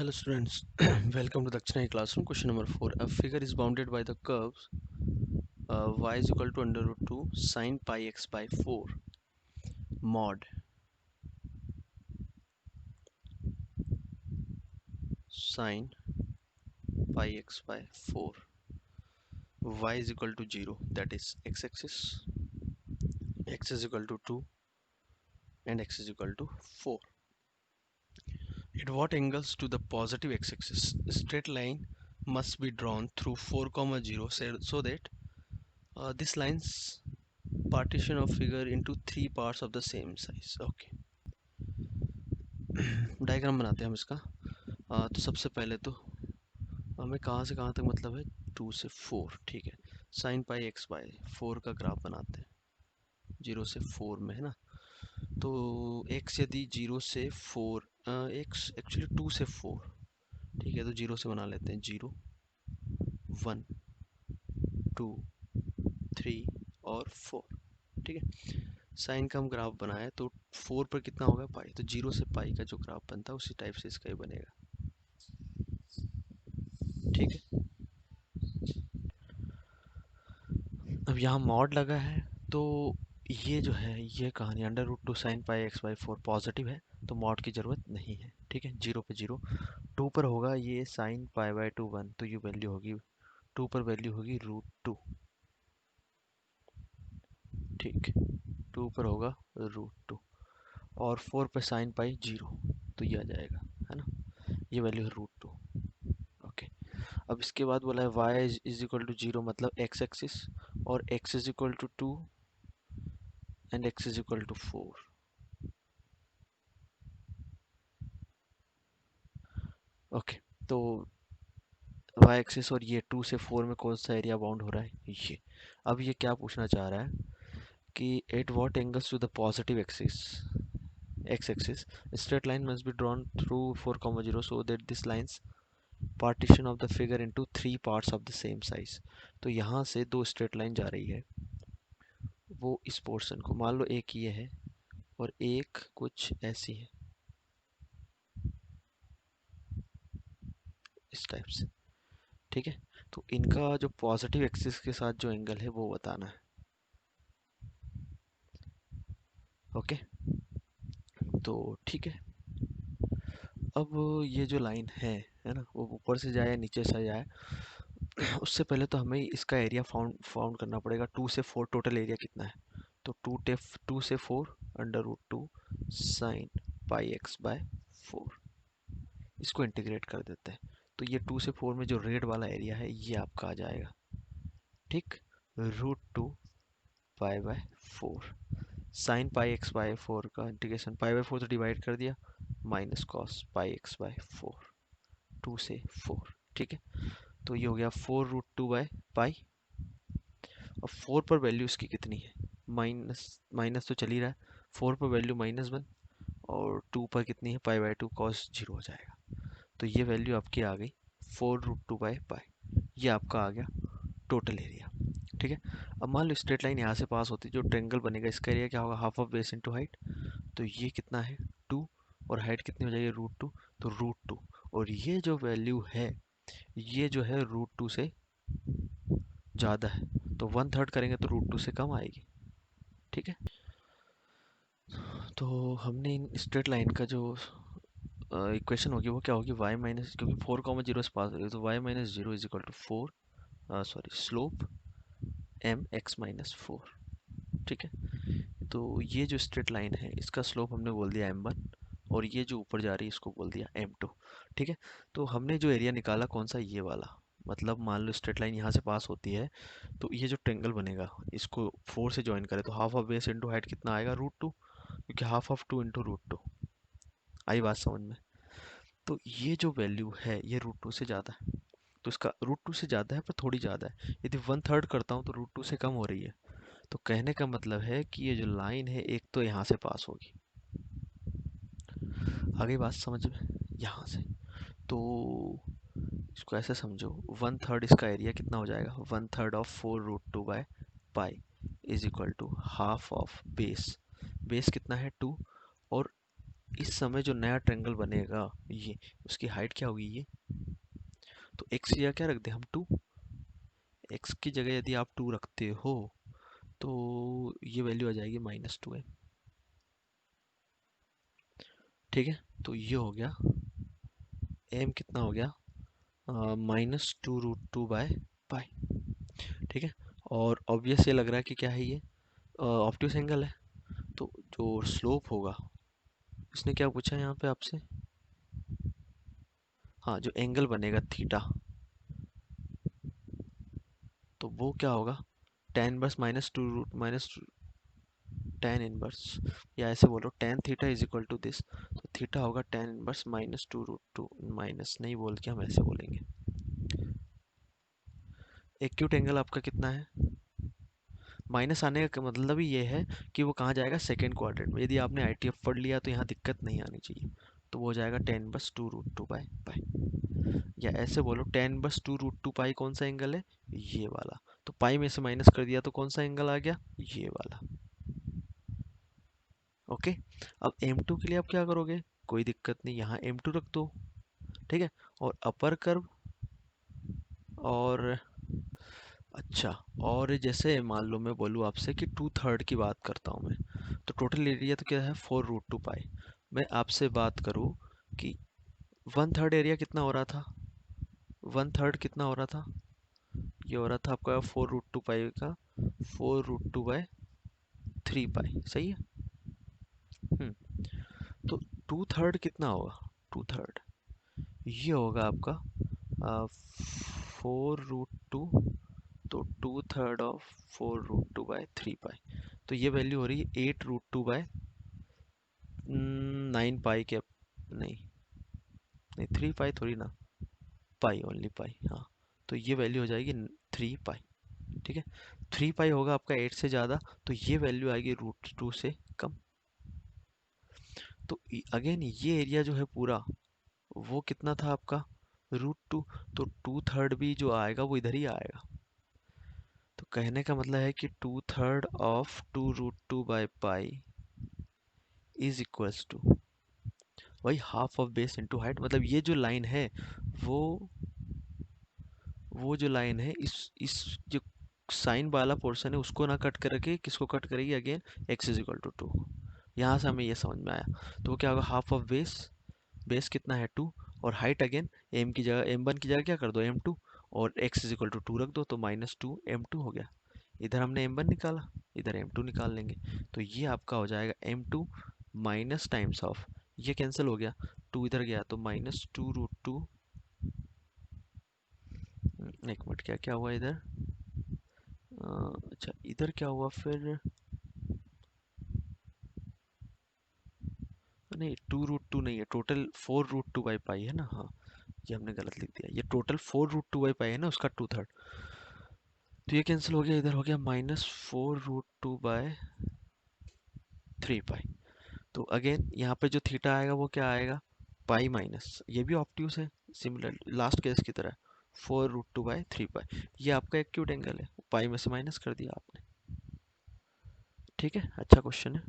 Hello students, welcome to the Dakshinai classroom. Question number 4. A figure is bounded by the curves y is equal to under root 2 sine pi x by 4 mod sine pi x by 4 y is equal to 0, that is x-axis, x is equal to 2 and x is equal to 4. At what angles to the positive x-axis straight line must be drawn through 4, 0 so that this line's partition of figure into 3 parts of the same size. Okay, diagram बनाते हैं हम इसका। तो सबसे पहले तो हमें कहाँ से कहाँ तक मतलब है 2 से 4, ठीक है। साइन पाई एक्स बाय 4 का ग्राफ बनाते हैं 0 से 4 में, है ना। तो x यदि 0 से 4 x एक्चुअली 2 से 4, ठीक है। तो 0 से बना लेते हैं 0 1 2 3 और 4, ठीक है। साइन का हम ग्राफ बनाए तो 4 पर कितना होगा पाई, तो 0 से पाई का जो ग्राफ बनता है उसी टाइप से इसका ही बनेगा, ठीक है। अब यहाँ मॉड लगा है तो ये जो है ये कहानी under root 2 sine pi X by 4 positive है तो मॉड की ज़रूरत नहीं है, ठीक है। 0 पे 0, 2 पर होगा ये साइन पाई बाई 2 1, तो ये वैल्यू होगी 2 पर वैल्यू होगी रूट 2, ठीक। 2 पर होगा रूट 2 और 4 पे साइन पाई 0, तो ये आ जाएगा, है ना। ये वैल्यू है रूट 2। ओके, अब इसके बाद बोला है y इज इक्वल टू 0 मतलब x एक्सिस और x is equal to 2 and x is equal to 4। Okay, तो y एक्सिस और ये 2 से 4 में कौन सा एरिया बाउंड हो रहा है, ये। अब ये क्या पूछना चाह रहा है कि at what angles to the positive axis x axis straight line must be drawn through 4, 0 so that this lines partition of the figure into 3 parts of the same size. तो यहाँ से दो स्ट्रेट लाइन जा रही है, वो इस portion को मान लो एक ये है और एक कुछ ऐसी है, इस टाइप से, ठीक है। तो इनका जो पॉजिटिव एक्सिस के साथ जो एंगल है वो बताना है। ओके, तो ठीक है। अब ये जो लाइन है ना, वो ऊपर से जाए या नीचे से जाए, उससे पहले तो हमें इसका एरिया फाउंड फाउंड करना पड़ेगा। 2 से 4 टोटल एरिया कितना है, तो 2 से 4 under root 2 sine pi X by 4, इसको इंटीग्रेट कर देते हैं। तो ये 2 से 4 में जो रेड वाला एरिया है ये आपका आ जाएगा, ठीक। Root 2 pi by 4 sine pi X by 4 का इंटीग्रेशन, पाई बाय 4 तो डिवाइड कर दिया, minus cos pi X by 4, 2 से 4, ठीक है। तो ये हो गया 4 रूट 2 बाय पाई। अब 4 पर वैल्यू इसकी कितनी है, माइनस माइनस तो चल ही रहा है, 4 पर वैल्यू -1 और 2 पर कितनी है पाई बाय 2 कॉस 0 हो जाएगा। तो ये वैल्यू आपकी आ गई 4 रूट 2 बाय पाई, ये आपका आ गया टोटल एरिया, ठीक है। अब मान लो स्ट्रेट लाइन यहाँ से पास होती है, जो ट्रेंगल बनेगा इसका एरिया क्या होगा, half of base into height. तो ये कितना है 2 और हाइट कितनी हो जाएगी रूट 2, तो रूट 2 और ये जो वैल्यू है ये जो है रूट 2 से ज़्यादा है, तो 1/3 करेंगे तो रूट 2 से कम आएगी, ठीक है। तो हमने इन स्ट्रेट लाइन का जो इक्वेशन होगी वो क्या होगी, y माइनस, क्योंकि 4, 0 से पास हो रही है तो y minus 0 is equal to 4, sorry slope M X minus 4, ठीक है। तो ये जो स्ट्रेट लाइन है इसका स्लोप हमने बोल दिया m1 और ये जो ऊपर जा रही है इसको बोल दिया m2, ठीक है। तो हमने जो एरिया निकाला कौन सा, ये वाला। मतलब मान लो स्ट्रेट लाइन यहाँ से पास होती है तो ये जो ट्रेंगल बनेगा इसको 4 से ज्वाइन करें तो half of base into height कितना आएगा रूट 2, क्योंकि हाफ ऑफ 2 इंटू रूट 2। आई बात समझ में। तो ये जो वैल्यू है ये रूट 2 से ज़्यादा है, तो इसका रूट 2 से ज़्यादा है पर थोड़ी ज़्यादा है। यदि 1/3 करता हूँ तो रूट 2 से कम हो रही है, तो कहने का मतलब है कि ये जो लाइन है एक तो यहाँ से पास होगी, आगे बात समझ में, यहाँ से। तो इसको ऐसे समझो 1/3 इसका एरिया कितना हो जाएगा, 1/3 of 4 root 2 by pi is equal to half of base, base कितना है 2 और इस समय जो नया ट्रायंगल बनेगा ये, उसकी हाइट क्या होगी ये, तो एक्स या क्या रख दे हम 2, एक्स की जगह यदि आप 2 रखते हो तो ये वैल्यू आ जाएगी -2m। ठीक है, तो ये हो गया m कितना हो गया, -2√2/पाई। ठीक है, और ऑब्वियस ये लग रहा है कि क्या है ये, ऑब्ट्यूस एंगल है। तो जो स्लोप होगा, इसने क्या पूछा है यहाँ पे आपसे, हाँ जो एंगल बनेगा थीटा, तो वो क्या होगा, tan inverse minus tan inverse, या ऐसे बोलो tan theta is equal to this, तो थीटा होगा tan इनवर्स -2√2, माइनस नहीं बोल के हम ऐसे बोलेंगे। एक्यूट एंगल आपका कितना है, माइनस आने का मतलब ही ये है कि वो कहाँ जाएगा, सेकेंड क्वाड्रेंट में। यदि आपने आईटीएफ पढ़ लिया तो यहाँ दिक्कत नहीं आनी चाहिए, तो वो हो जाएगा tan−2√2/पाई, या ऐसे बोलो tan−2√2 पाई कौन सा एंगल है, ये वाला, तो पाई में से माइनस कर दिया तो कौन सा एंगल आ गया, ये वाला। ओके, अब m2 के लिए आप क्या करोगे, कोई दिक्कत नहीं, यहाँ m2 रख दो। ठीक है, और अपर कर्व, और अच्छा, और जैसे मान लो मैं बोलूँ आपसे कि 2/3 की बात करता हूँ मैं, तो टोटल एरिया तो क्या है 4√2 पाई। मैं आपसे बात करूँ कि 1/3 एरिया कितना हो रहा था, 1/3 कितना हो रहा था, ये हो रहा था आपका 4√2 पाई का 4√2/3 पाई, सही है। तो 2/3 कितना होगा, 2/3 ये होगा आपका 4√2, तो 2/3 ऑफ 4√2/3 पाई, तो ये वैल्यू हो रही है 8√2/9 पाई के, नहीं नहीं 3 पाई थोड़ी ना, पाई ओनली पाई, हाँ, तो ये वैल्यू हो जाएगी 3 पाई। ठीक है, 3 पाई होगा आपका 8 से ज़्यादा, तो ये वैल्यू आएगी √2 से कम। तो अगेन ये एरिया जो है पूरा, वो कितना था आपका, √2, तो 2/3 भी जो आएगा वो इधर ही आएगा। तो कहने का मतलब है कि 2/3 ऑफ 2√2/पाई इज इक्वल्स टू वही half of base into height. मतलब ये जो लाइन है, वो वो जो लाइन है, इस जो साइन वाला पोर्शन है उसको ना कट करके किसको कट करेगी, again x is equal to 2। यहाँ से हमें ये समझ में आया, तो वो क्या होगा, हाफ ऑफ बेस, बेस कितना है 2, और हाइट अगेन m की जगह m1 की जगह क्या कर दो m2, और x इज इक्वल टू 2 रख दो, तो -2m2 हो गया। इधर हमने m1 निकाला, इधर m2 निकाल लेंगे, तो ये आपका हो जाएगा m2 माइनस टाइम्स ऑफ, ये कैंसिल हो गया, 2 इधर गया तो -2√2। एक मिनट, क्या क्या हुआ इधर, अच्छा इधर क्या हुआ फिर, नहीं 2√2 नहीं है, टोटल 4√2/पाई है ना, हाँ ये हमने गलत लिख दिया, ये टोटल 4√2/पाई है ना, उसका 2/3, तो ये कैंसिल हो गया, इधर हो गया -4√2/3 पाई। तो अगेन यहाँ पे जो थीटा आएगा वो क्या आएगा, पाई माइनस, ये भी ऑब्ट्यूस है सिमिलर लास्ट केस की तरह, 4√2/3 पाई, ये आपका एक्यूट एंगल है, पाई में से माइनस कर दिया आपने। ठीक है, अच्छा क्वेश्चन है।